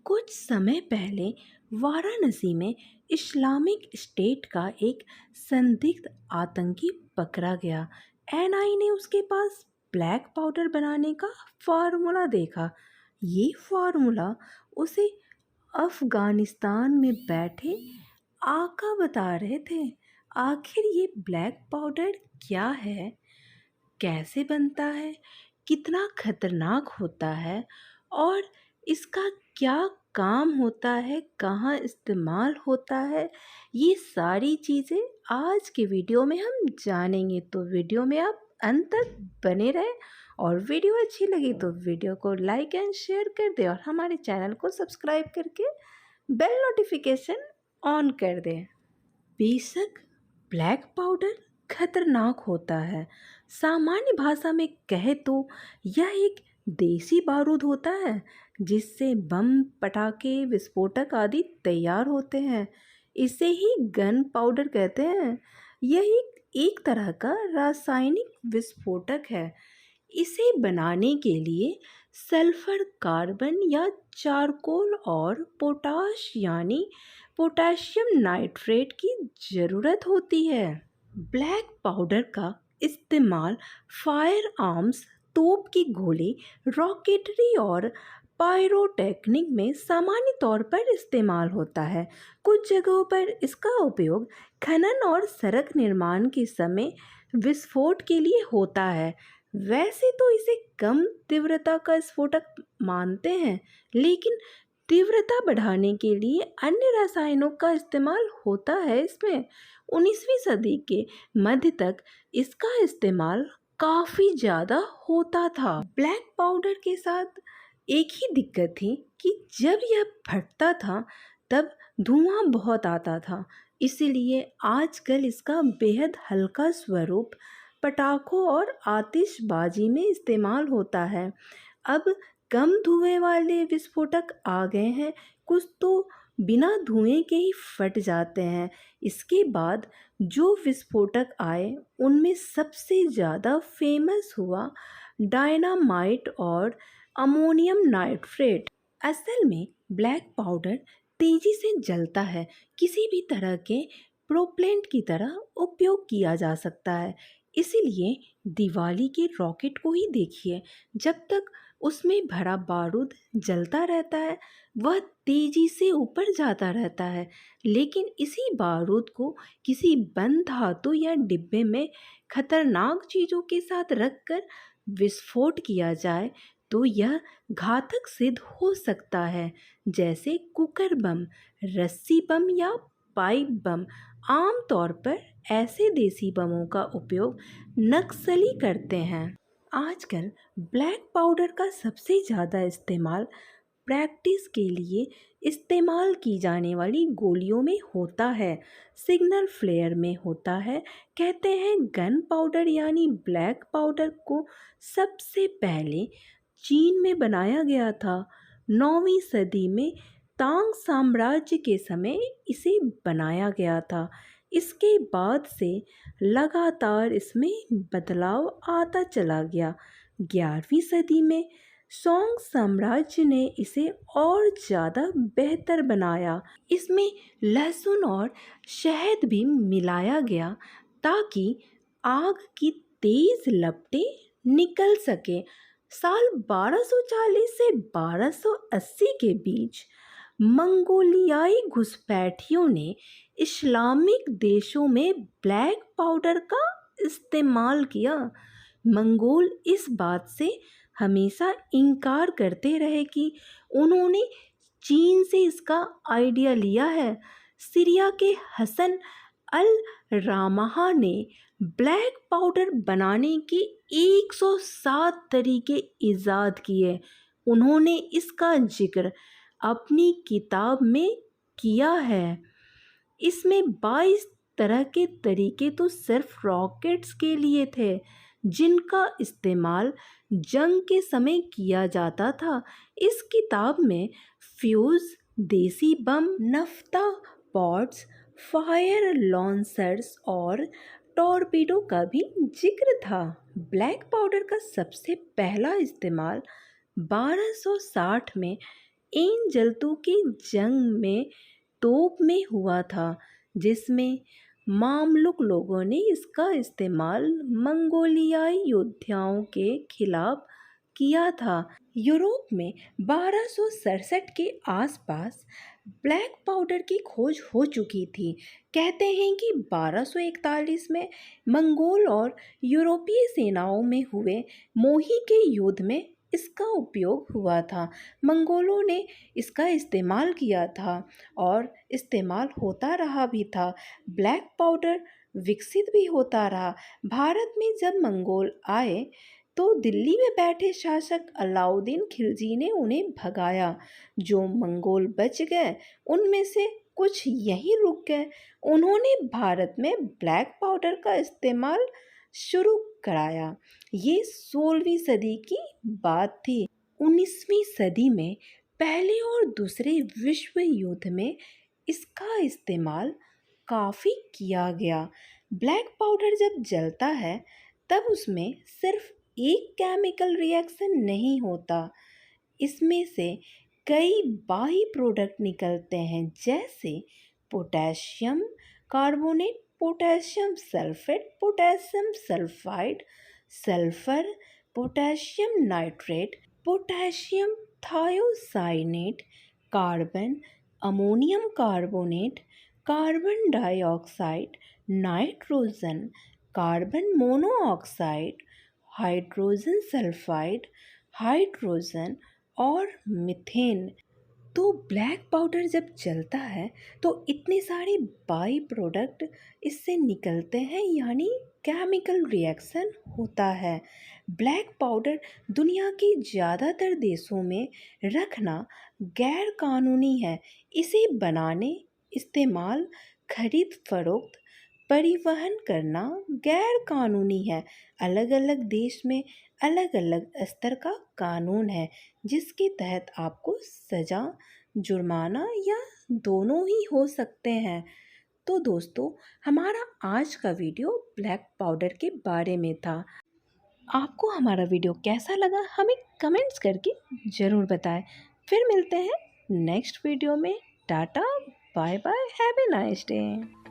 कुछ समय पहले वाराणसी में इस्लामिक स्टेट का एक संदिग्ध आतंकी पकड़ा गया। एनआई ने उसके पास ब्लैक पाउडर बनाने का फार्मूला देखा। ये फार्मूला उसे अफगानिस्तान में बैठे आका बता रहे थे। आखिर ये ब्लैक पाउडर क्या है, कैसे बनता है, कितना खतरनाक होता है और इसका क्या काम होता है, कहाँ इस्तेमाल होता है, ये सारी चीज़ें आज के वीडियो में हम जानेंगे। तो वीडियो में आप अंत तक बने रहें और वीडियो अच्छी लगी तो वीडियो को लाइक एंड शेयर कर दें और हमारे चैनल को सब्सक्राइब करके बेल नोटिफिकेशन ऑन कर दें। बेशक ब्लैक पाउडर खतरनाक होता है। सामान्य भाषा में कहे तो यह एक देसी बारूद होता है जिससे बम, पटाखे, विस्फोटक आदि तैयार होते हैं। इसे ही गन पाउडर कहते हैं। यह एक तरह का रासायनिक विस्फोटक है। इसे बनाने के लिए सल्फर, कार्बन या चारकोल और पोटाश यानी पोटेशियम नाइट्रेट की ज़रूरत होती है। ब्लैक पाउडर का इस्तेमाल फायर आर्म्स, तोप की गोली, रॉकेटरी और पायरोटेक्निक में सामान्य तौर पर इस्तेमाल होता है। कुछ जगहों पर इसका उपयोग खनन और सड़क निर्माण के समय विस्फोट के लिए होता है। वैसे तो इसे कम तीव्रता का स्फोटक मानते हैं, लेकिन तीव्रता बढ़ाने के लिए अन्य रसायनों का इस्तेमाल होता है इसमें। 19वीं सदी के मध्य तक इसका इस्तेमाल काफ़ी ज़्यादा होता था। ब्लैक पाउडर के साथ एक ही दिक्कत थी कि जब यह फटता था तब धुआं बहुत आता था। इसीलिए आजकल इसका बेहद हल्का स्वरूप पटाखों और आतिशबाजी में इस्तेमाल होता है। अब कम धुएं वाले विस्फोटक आ गए हैं, कुछ तो बिना धुएं के ही फट जाते हैं। इसके बाद जो विस्फोटक आए उनमें सबसे ज़्यादा फेमस हुआ डायनामाइट और अमोनियम नाइट्रेट। असल में ब्लैक पाउडर तेज़ी से जलता है, किसी भी तरह के प्रोपेलेंट की तरह उपयोग किया जा सकता है। इसीलिए दिवाली के रॉकेट को ही देखिए, जब तक उसमें भरा बारूद जलता रहता है वह तेजी से ऊपर जाता रहता है, लेकिन इसी बारूद को किसी बंद धातु या डिब्बे में खतरनाक चीज़ों के साथ रखकर विस्फोट किया जाए तो यह घातक सिद्ध हो सकता है। जैसे कुकर बम, रस्सी बम या पाइप बम। आमतौर पर ऐसे देसी बमों का उपयोग नक्सली करते हैं। आजकल ब्लैक पाउडर का सबसे ज़्यादा इस्तेमाल प्रैक्टिस के लिए इस्तेमाल की जाने वाली गोलियों में होता है, सिग्नल फ्लेयर में होता है। कहते हैं गन पाउडर यानी ब्लैक पाउडर को सबसे पहले चीन में बनाया गया था। 9वीं सदी में तांग साम्राज्य के समय इसे बनाया गया था। इसके बाद से लगातार इसमें बदलाव आता चला गया। 11वीं सदी में सोंग साम्राज्य ने इसे और ज़्यादा बेहतर बनाया। इसमें लहसुन और शहद भी मिलाया गया ताकि आग की तेज़ लपटें निकल सके। साल 1240 से 1280 के बीच मंगोलियाई घुसपैठियों ने इस्लामिक देशों में ब्लैक पाउडर का इस्तेमाल किया। मंगोल इस बात से हमेशा इनकार करते रहे कि उन्होंने चीन से इसका आइडिया लिया है। सीरिया के हसन अल रामाह ने ब्लैक पाउडर बनाने के 107 तरीके ईजाद किए। उन्होंने इसका जिक्र अपनी किताब में किया है। इसमें 22 तरह के तरीके तो सिर्फ रॉकेट्स के लिए थे जिनका इस्तेमाल जंग के समय किया जाता था। इस किताब में फ्यूज़, देसी बम, नफ्ता पॉड्स, फायर लॉन्चर्स और टॉर्पीडो का भी जिक्र था। ब्लैक पाउडर का सबसे पहला इस्तेमाल 1260 में इन जलतों की जंग में तोप में हुआ था, जिसमें मामलुक लोगों ने इसका इस्तेमाल मंगोलियाई योद्धाओं के खिलाफ किया था। यूरोप में 1267 के आसपास ब्लैक पाउडर की खोज हो चुकी थी। कहते हैं कि 1241 में मंगोल और यूरोपीय सेनाओं में हुए मोही के युद्ध में इसका उपयोग हुआ था। मंगोलों ने इसका इस्तेमाल किया था और इस्तेमाल होता रहा भी था। ब्लैक पाउडर विकसित भी होता रहा। भारत में जब मंगोल आए तो दिल्ली में बैठे शासक अलाउद्दीन खिलजी ने उन्हें भगाया। जो मंगोल बच गए उनमें से कुछ यहीं रुक गए। उन्होंने भारत में ब्लैक पाउडर का इस्तेमाल शुरू कराया। ये 16वीं सदी की बात थी। 19वीं सदी में पहले और दूसरे विश्व युद्ध में इसका इस्तेमाल काफ़ी किया गया। ब्लैक पाउडर जब जलता है तब उसमें सिर्फ एक केमिकल रिएक्शन नहीं होता, इसमें से कई बाई प्रोडक्ट निकलते हैं, जैसे potassium carbonate, potassium sulphate, potassium sulphide, sulphur, potassium nitrate, potassium thiocyanate, carbon, ammonium carbonate, carbon dioxide, nitrogen, carbon monoxide, hydrogen sulphide, hydrogen और मीथेन। तो ब्लैक पाउडर जब जलता है तो इतने सारे बाई प्रोडक्ट इससे निकलते हैं, यानी केमिकल रिएक्शन होता है। ब्लैक पाउडर दुनिया के ज़्यादातर देशों में रखना गैर कानूनी है। इसे बनाने, इस्तेमाल, खरीद फरोख्त, परिवहन करना गैर कानूनी है। अलग अलग देश में अलग अलग स्तर का कानून है, जिसके तहत आपको सज़ा, जुर्माना या दोनों ही हो सकते हैं। तो दोस्तों, हमारा आज का वीडियो ब्लैक पाउडर के बारे में था। आपको हमारा वीडियो कैसा लगा हमें कमेंट्स करके ज़रूर बताएं। फिर मिलते हैं नेक्स्ट वीडियो में। Tata, bye bye, have a nice day.